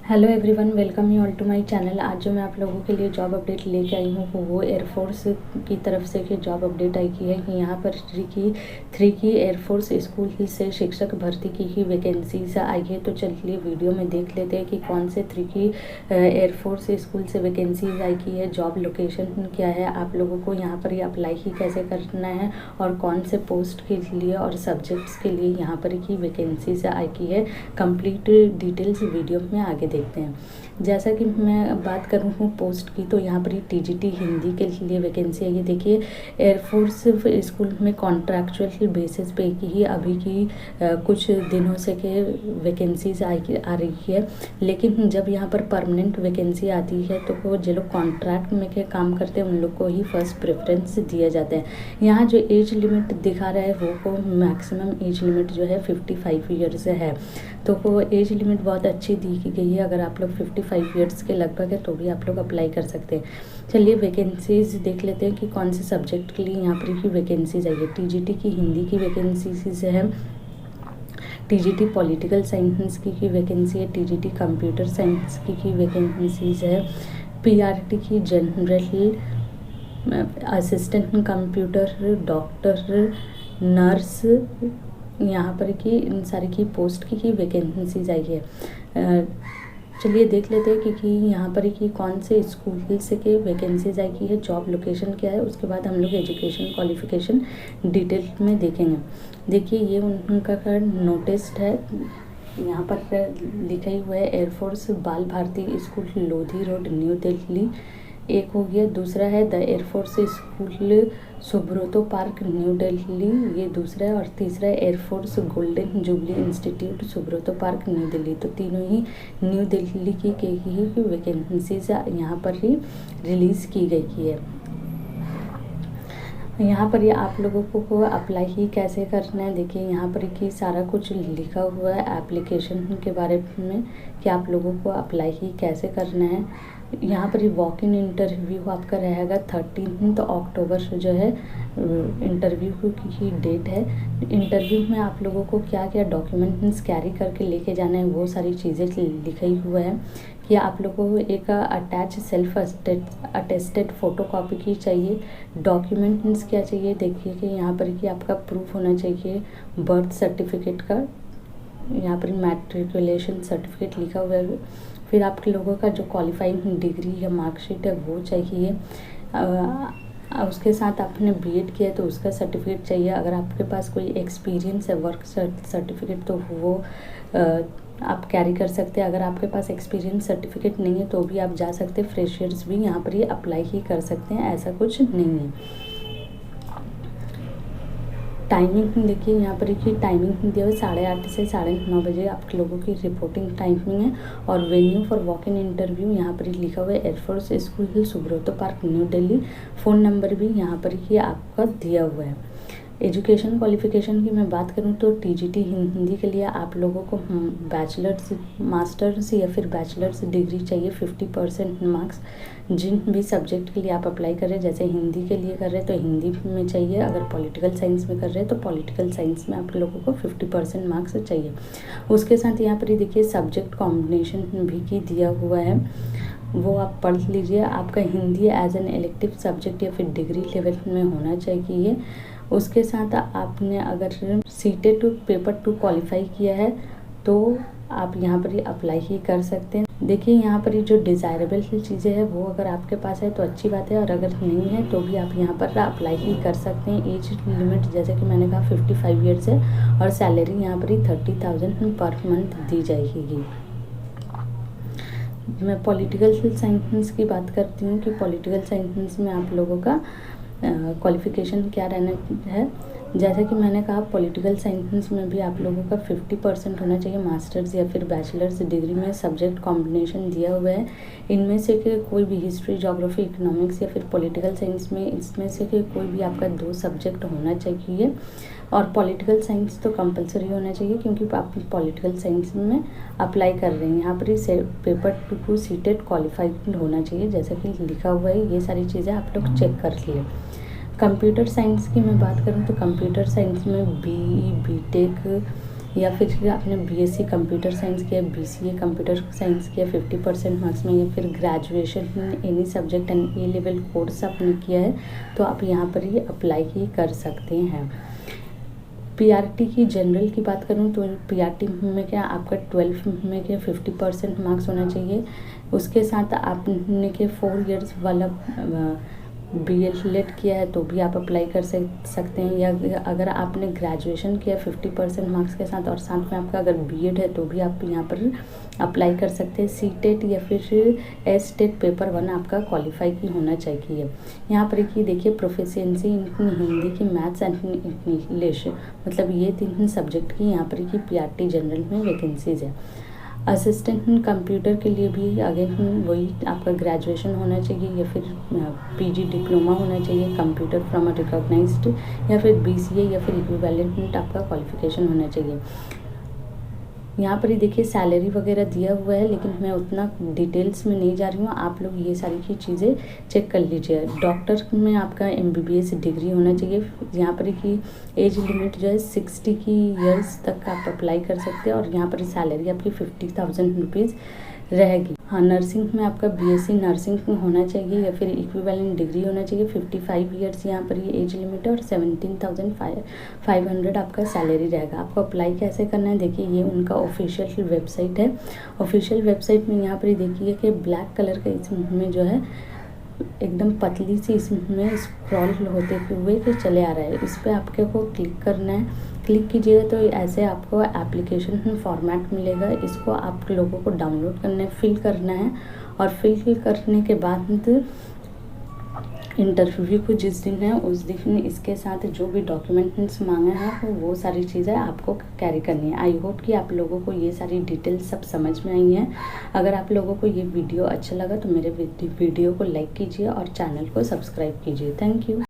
Hello everyone, welcome you all to my channel. आज जो मैं आप लोगों के लिए जॉब अपडेट लेके आई हूँ वो एयरफोर्स की तरफ से कि जॉब अपडेट आई की है कि यहाँ पर थ्री की एयरफोर्स स्कूल से शिक्षक भर्ती की ही वैकेंसीज आई है। तो चलिए वीडियो में देख लेते हैं कि कौन से थ्री की एयरफोर्स स्कूल से वैकेंसीज आई की है, जॉब लोकेशन क्या है, आप लोगों को यहाँ पर ये अप्लाई ही कैसे करना है और कौन से पोस्ट के लिए और सब्जेक्ट्स के लिए यहाँ पर की वैकेंसीज आई की है। कंप्लीट डिटेल्स वीडियो में आगे देखते हैं। जैसा कि मैं बात करूँ पोस्ट की, तो यहाँ पर टीजीटी हिंदी के लिए वैकेंसी है। ये देखिए, एयरफोर्स स्कूल में कॉन्ट्रैक्चुअल बेसिस पे की ही अभी की कुछ दिनों से के वैकेंसीज आ रही है, लेकिन जब यहाँ पर परमानेंट वैकेंसी आती है तो वो जो लोग कॉन्ट्रैक्ट में के काम करते हैं उन लोग को ही फर्स्ट प्रेफरेंस दिया जाता है। यहाँ जो एज लिमिट दिखा रहा है वो मैक्सिमम एज लिमिट जो है 55 ईयर्स है। तो वो एज लिमिट बहुत अच्छी दी गई है। अगर आप लोग 55 ईयर्स के लगभग है तो भी आप लोग अप्लाई कर सकते हैं। चलिए वैकेंसीज देख लेते हैं कि कौन से सब्जेक्ट के लिए यहाँ पर की वैकेंसीज आई है। टीजीटी की हिंदी की वैकेंसीज है, टीजीटी पॉलिटिकल साइंस की वैकेंसी है, टीजीटी कंप्यूटर साइंस की वैकेंसीज है, पीआरटी की general assistant computer, doctor, nurse, यहाँ पर की इन सारी की पोस्ट की वैकेंसीज आई है। चलिए देख लेते हैं कि यहाँ पर की कौन से स्कूल से के वैकेंसीज आई की है, जॉब लोकेशन क्या है, उसके बाद हम लोग एजुकेशन क्वालिफिकेशन डिटेल में देखेंगे। देखिए ये उनका नोटिस है, यहाँ पर लिखा ही हुआ है air force Bal Bharati school Lodhi road new Delhi, एक हो गया। दूसरा है the air force school Subroto park new Delhi, ये दूसरा है। और तीसरा है air force golden jubilee institute Subroto park new Delhi. तो तीनों ही न्यू दिल्ली की वैकेंसीज यहाँ पर ही रिलीज़ की गई है। यहाँ पर ये आप लोगों को अप्लाई ही कैसे करना है, देखिए यहाँ पर कि सारा कुछ लिखा हुआ है एप्लीकेशन के बारे में कि आप लोगों को अप्लाई ही कैसे करना है। यहाँ पर ये वॉक इन इंटरव्यू आपका रहेगा 13 अक्टूबर जो है इंटरव्यू की डेट है। इंटरव्यू में आप लोगों को क्या क्या डॉक्यूमेंट्स कैरी करके लेके जाना है वो सारी चीज़ें लिखा ही हुआ है कि आप लोगों को एक attach self attested photo copy की चाहिए। डॉक्यूमेंट्स क्या चाहिए, देखिए कि यहाँ पर कि आपका प्रूफ होना चाहिए बर्थ सर्टिफिकेट का, यहाँ पर मैट्रिकुलेशन सर्टिफिकेट लिखा हुआ है। फिर आप लोगों का जो क्वालिफाइंग डिग्री या मार्कशीट है वो चाहिए। उसके साथ आपने बीएड किया है तो उसका सर्टिफिकेट चाहिए। अगर आपके पास कोई एक्सपीरियंस है वर्क सर्टिफिकेट तो वो आप कैरी कर सकते हैं। अगर आपके पास एक्सपीरियंस सर्टिफिकेट नहीं है तो भी आप जा सकते हैं। फ्रेशर्स भी यहाँ पर ये अप्लाई ही कर सकते हैं, ऐसा कुछ नहीं है। टाइमिंग देखिए यहाँ पर की टाइमिंग दिया हुआ 8:30 से 9:30 बजे आप लोगों की रिपोर्टिंग टाइमिंग है। और venue for walk in interview यहाँ पर लिखा हुआ है air force school Subroto park new Delhi. Phone number भी यहाँ पर ही आपका दिया हुआ है। एजुकेशन क्वालिफिकेशन की मैं बात करूं तो टीजीटी हिंदी के लिए आप लोगों को बैचलर्स, मास्टर्स या फिर बैचलर्स डिग्री चाहिए। 50% मार्क्स जिन भी सब्जेक्ट के लिए आप अप्लाई कर रहे हैं, जैसे हिंदी के लिए कर रहे हैं तो हिंदी में चाहिए, अगर पॉलिटिकल साइंस में कर रहे हैं तो पॉलिटिकल साइंस में आप लोगों को 50% मार्क्स चाहिए। उसके साथ यहाँ पर देखिए सब्जेक्ट कॉम्बिनेशन भी की दिया हुआ है, वो आप पढ़ लीजिए। आपका Hindi as an elective subject या फिर डिग्री लेवल में होना चाहिए। उसके साथ आपने अगर सीटेट पेपर 2 क्वालिफाई किया है तो आप यहाँ पर अप्लाई ही कर सकते हैं। देखिए यहाँ पर जो डिज़ायरेबल चीज़ें हैं वो अगर आपके पास है तो अच्छी बात है, और अगर नहीं है तो भी आप यहाँ पर अप्लाई ही कर सकते हैं। एज लिमिट जैसे कि मैंने कहा 55 ईयर्स है और सैलरी यहाँ पर ही 30,000 पर मंथ दी जाएगी। मैं पॉलिटिकल साइंस की बात करती हूँ कि पॉलिटिकल साइंस में आप लोगों का क्वालिफ़िकेशन क्या रहना है। जैसा कि मैंने कहा पॉलिटिकल साइंस में भी आप लोगों का 50% होना चाहिए। मास्टर्स या फिर बैचलर्स डिग्री में सब्जेक्ट कॉम्बिनेशन दिया हुआ है, इनमें से कोई भी हिस्ट्री, ज्योग्राफी, इकोनॉमिक्स या फिर पॉलिटिकल साइंस में इसमें से कोई भी आपका 2 सब्जेक्ट होना चाहिए। और पॉलिटिकल साइंस तो कंपलसरी होना चाहिए क्योंकि आप पॉलिटिकल साइंस में अप्लाई कर रहे हैं। यहाँ पर ही पेपर 2 सीटेट क्वालिफाइड होना चाहिए, जैसा कि लिखा हुआ है। ये सारी चीज़ें आप लोग चेक कर लिए। कंप्यूटर साइंस की मैं बात करूँ तो कंप्यूटर साइंस में बीई, बीटेक या फिर आपने बीएससी कंप्यूटर साइंस किया, बीसीए कंप्यूटर साइंस किया 50% मार्क्स में, या फिर graduation any subject and A level course आपने किया है तो आप यहाँ पर ही अप्लाई ही कर सकते हैं। पीआरटी की जनरल की बात करूँ तो पीआरटी में क्या आपका 12 में क्या 50% मार्क्स होना चाहिए। उसके साथ आपने के 4 इयर्स वाला BLED किया है तो भी आप अप्लाई कर सकते हैं, या अगर आपने ग्रेजुएशन किया 50% मार्क्स के साथ और साथ में आपका अगर बीएड है तो भी आप यहाँ पर अप्लाई कर सकते हैं। सीटेट या फिर एसटेट पेपर 1 आपका क्वालिफाई की होना चाहिए। यहाँ पर कि देखिए प्रोफिशिएंसी इन हिंदी की, मैथ्स एंड इंग्लिश, मतलब ये 3 सब्जेक्ट की यहाँ पर की पीआरटी जनरल में वैकेंसीज है। असिस्टेंट कंप्यूटर के लिए भी अगेन वही आपका ग्रेजुएशन होना चाहिए या फिर पीजी डिप्लोमा होना चाहिए कंप्यूटर फ्रॉम अ रिकॉग्नाइज्ड, या फिर बीसीए या फिर इक्विवेलेंट आपका क्वालिफिकेशन होना चाहिए। यहाँ पर ही देखिए सैलरी वगैरह दिया हुआ है, लेकिन मैं उतना डिटेल्स में नहीं जा रही हूँ, आप लोग ये सारी की चीज़ें चेक कर लीजिए। डॉक्टर में आपका MBBS डिग्री होना चाहिए। यहाँ पर कि एज लिमिट जो है 60 की ईयर्स तक आप अप्लाई कर सकते हैं और यहाँ पर सैलरी आपकी 50,000 रुपीज़ रहेगी। हाँ, नर्सिंग में आपका BSc नर्सिंग होना चाहिए या फिर इक्विवेलेंट डिग्री होना चाहिए। 55 ईयर्स यहाँ पर ये एज लिमिट है और 17,500 आपका सैलरी रहेगा। आपको अप्लाई कैसे करना है देखिए, ये उनका ऑफिशियल वेबसाइट है। ऑफिशियल वेबसाइट में यहाँ पर देखिए कि ब्लैक कलर का इसमें जो है एकदम पतली सी इसमें स्क्रॉल होते हुए कि चले आ रहा है, इस पर आपके को क्लिक करना है। क्लिक कीजिएगा तो ऐसे आपको एप्लीकेशन फॉर्मेट मिलेगा, इसको आप लोगों को डाउनलोड करना है, फिल करना है और फिल करने के बाद इंटरव्यू को जिस दिन है उस दिन इसके साथ जो भी डॉक्यूमेंट्स मांगा है वो सारी चीज़ें आपको कैरी करनी है। आई होप कि आप लोगों को ये सारी डिटेल्स सब समझ में आई हैं। अगर आप लोगों को ये वीडियो अच्छा लगा तो मेरे वीडियो को लाइक कीजिए और चैनल को सब्सक्राइब कीजिए। Thank you.